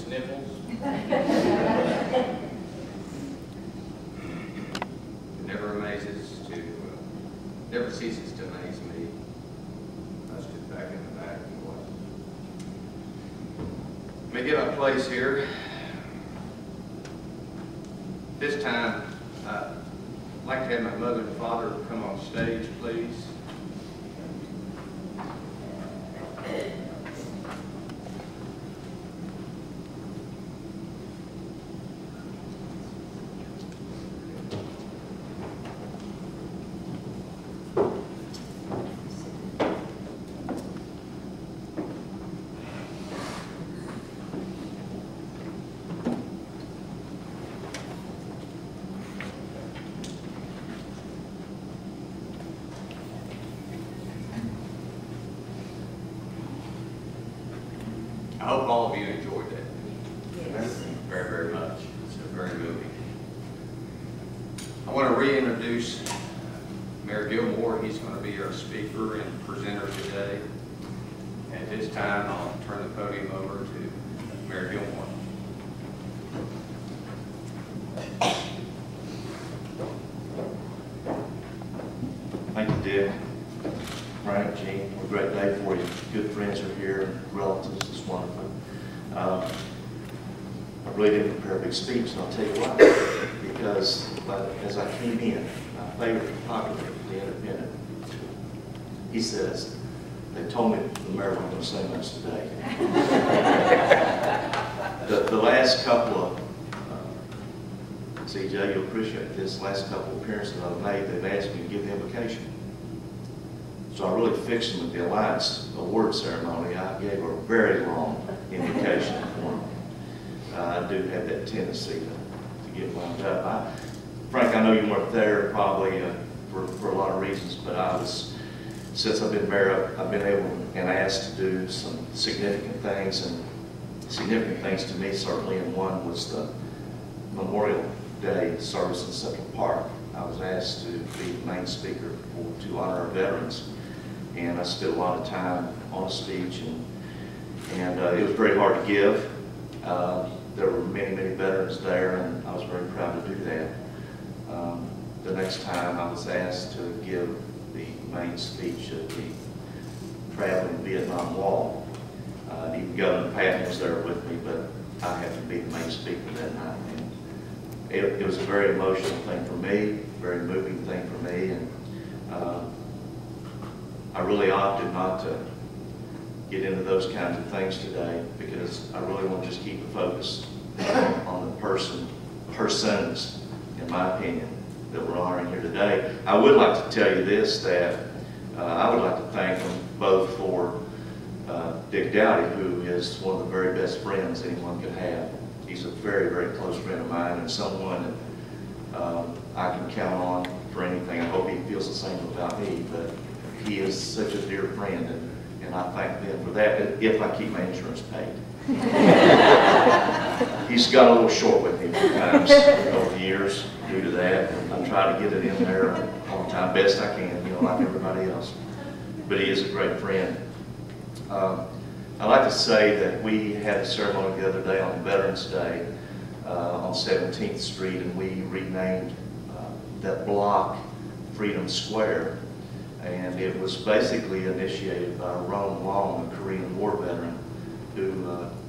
sniffles. Never ceases to amaze me. Let's get back in the back. Let me get my place here. This time, I'd like to have my mother and father come on stage, please. I hope all of you enjoyed that. Yes. Very, very much. It's very moving. I want to reintroduce Mayor Gilmore. He's going to be our speaker and presenter today. At this time, I'll turn the podium over to Mayor Gilmore. Thank you, Dick. Frank, Gene, what a great day for you. Good friends are here, relatives, it's wonderful. I really didn't prepare a big speech, and I'll tell you why. Because as I came in, my favorite photographer, the Independent, he says, they told me the mayor wasn't going to say much today. the last couple of, CJ, you'll appreciate this, last couple of appearances I've made, they've asked me to give the invocation. So I really fixed them at the Alliance Award ceremony. I gave her a very long invocation for them. I do have that tendency to get wound up. Frank, I know you weren't there probably for a lot of reasons, but since I've been mayor, I've been able and asked to do some significant things, and significant things to me certainly, and one was the Memorial Day service in Central Park. I was asked to be the main speaker to honor our veterans. And I spent a lot of time on a speech, and it was very hard to give. There were many, many veterans there, and I was very proud to do that. The next time I was asked to give the main speech at the Traveling Vietnam Wall. Even Governor Patton was there with me, but I happened to be the main speaker that night. And it was a very emotional thing for me, very moving thing for me, and I really opted not to get into those kinds of things today because I really want to just keep the focus on the persons, in my opinion, that we're honoring here today. I would like to tell you this, that I would like to thank them both for Dick Dowdy, who is one of the very best friends anyone could have. He's a very, very close friend of mine and someone that I can count on for anything. I hope he feels the same about me, but he is such a dear friend, and I thank them for that, if I keep my insurance paid. He's got a little short with me sometimes over the years due to that. I try to get it in there all the time, best I can, you know, like everybody else. But he is a great friend. I'd like to say that we had a ceremony the other day on Veterans Day on 17th Street, and we renamed that block Freedom Square. And it was basically initiated by Ron Long, a Korean War veteran, who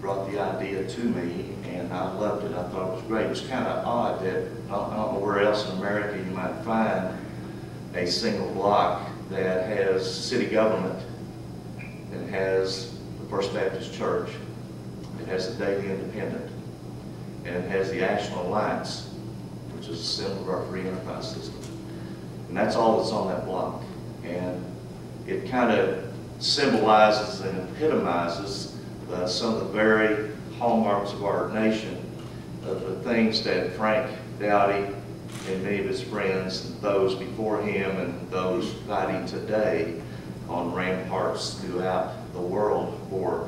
brought the idea to me, and I loved it. I thought it was great. It was kind of odd that I don't know where else in America you might find a single block that has city government, it has the First Baptist Church, it has the Daily Independent, and it has the National Alliance, which is a symbol of our free enterprise system. And that's all that's on that block. And it kind of symbolizes and epitomizes some of the very hallmarks of our nation, of the things that Frank Dowdy and many of his friends, and those before him and those fighting today on ramparts throughout the world for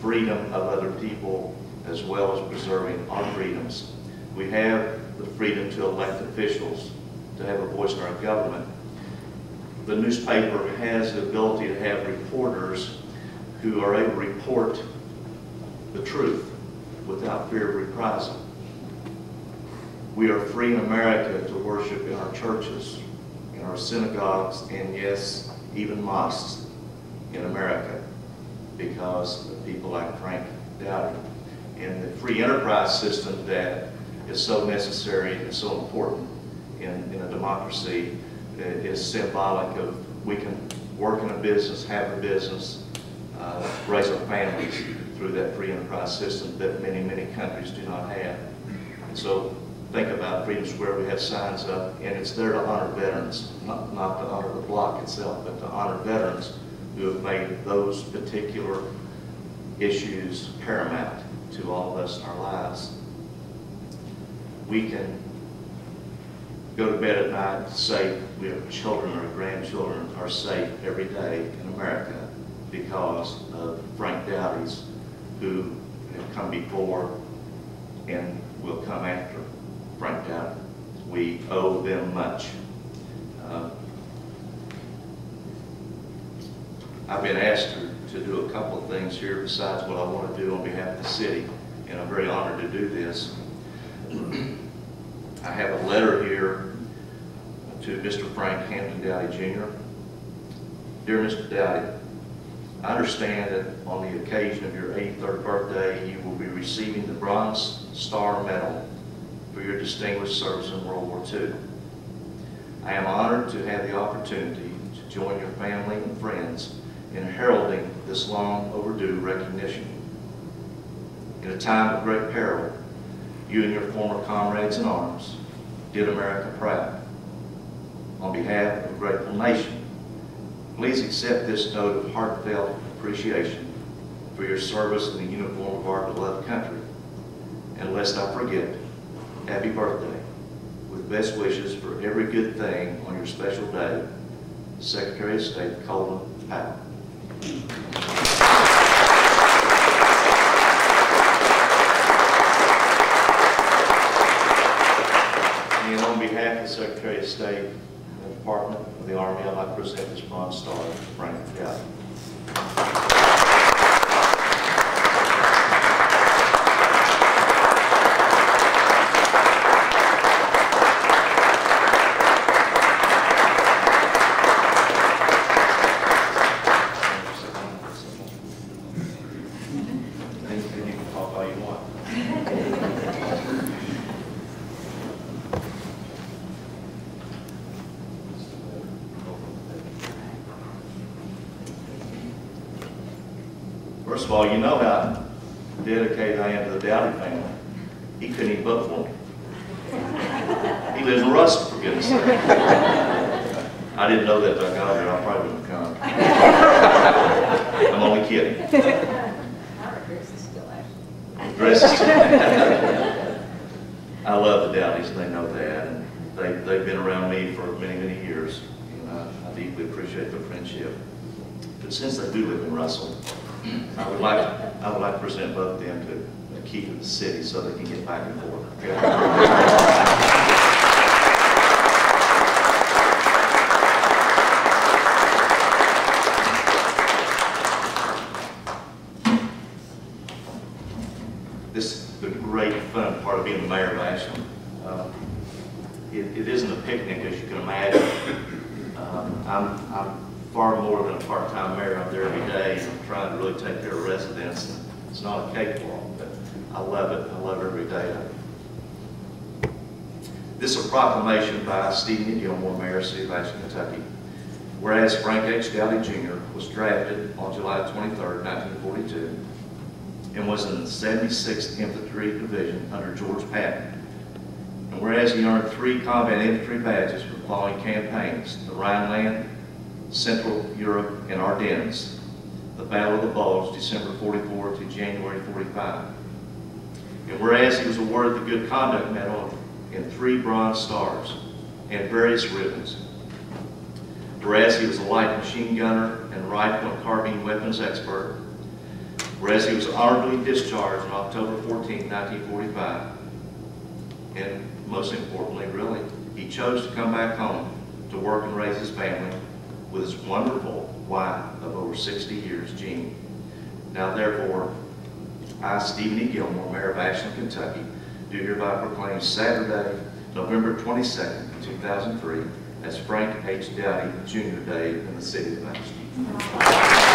freedom of other people as well as preserving our freedoms. We have the freedom to elect officials, to have a voice in our government. The newspaper has the ability to have reporters who are able to report the truth. without fear of reprisal. We are free in America to worship in our churches, in our synagogues, and yes, even mosques in America because of people like Frank Dowdy. And the free enterprise system that is so necessary and so important in a democracy is symbolic of we can work in a business, have a business, raise our families through that free enterprise system that many, many countries do not have. And so think about Freedom Square. We have signs up, and it's there to honor veterans, not to honor the block itself, but to honor veterans who have made those particular issues paramount to all of us in our lives. We can go to bed at night safe. We have children or grandchildren are safe every day in America because of Frank Dowdy's who have come before and will come after Frank Dowdy. We owe them much. I've been asked to do a couple of things here besides what I want to do on behalf of the city, and I'm very honored to do this. I have a letter here to Mr. Frank Hampton Dowdy Jr. Dear Mr. Dowdy, I understand that on the occasion of your 83rd birthday, you will be receiving the Bronze Star Medal for your distinguished service in World War II. I am honored to have the opportunity to join your family and friends in heralding this long overdue recognition. In a time of great peril, you and your former comrades in arms did America proud. On behalf of a grateful nation, please accept this note of heartfelt appreciation for your service in the uniform of our beloved country. And lest I forget, happy birthday, with best wishes for every good thing on your special day, Secretary of State Colin Powell. And on behalf of the Secretary of State and the Department of the Army, I'd like to present this Bronze Star to Frank Dowdy. First of all, you know how dedicated I am to the Dowdy family. He couldn't even vote for me. He lives in Russell, for goodness sake. I didn't know that till I got here. I probably wouldn't have come. I'm only kidding. Dress is still I love the Dowdys, and they know that. And they've been around me for many, many years. And I deeply appreciate their friendship. But since they do live in Russell, I would like to present both of them to a key to the city so they can get back and forth. This is the great fun part of being the mayor of Ashland. It isn't a picnic, as you can imagine. I'm far more than a part-time mayor. I'm there every day. I'm trying to really take care of residents. It's not a cakewalk, but I love it. I love every day of it. This is a proclamation by Stephen Gilmore, Mayor of the City of Ashland, Kentucky. Whereas Frank H. Dowdy Jr. was drafted on July 23, 1942, and was in the 76th Infantry Division under George Patton. And whereas he earned 3 combat infantry badges for the following campaigns: the Rhineland, Central Europe, and Ardennes, the Battle of the Bulge, December 44 to January 45. And whereas he was awarded the Good Conduct Medal and 3 Bronze Stars and various ribbons. Whereas he was a light machine gunner and rifle and carbine weapons expert. Whereas he was honorably discharged on October 14, 1945. And most importantly, really, he chose to come back home to work and raise his family with his wonderful wife of over 60 years, Jean. Now, therefore, I, Stephen E. Gilmore, Mayor of Ashland, Kentucky, do hereby proclaim Saturday, November 22nd, 2003, as Frank H. Dowdy Jr. Day in the city of Ashland.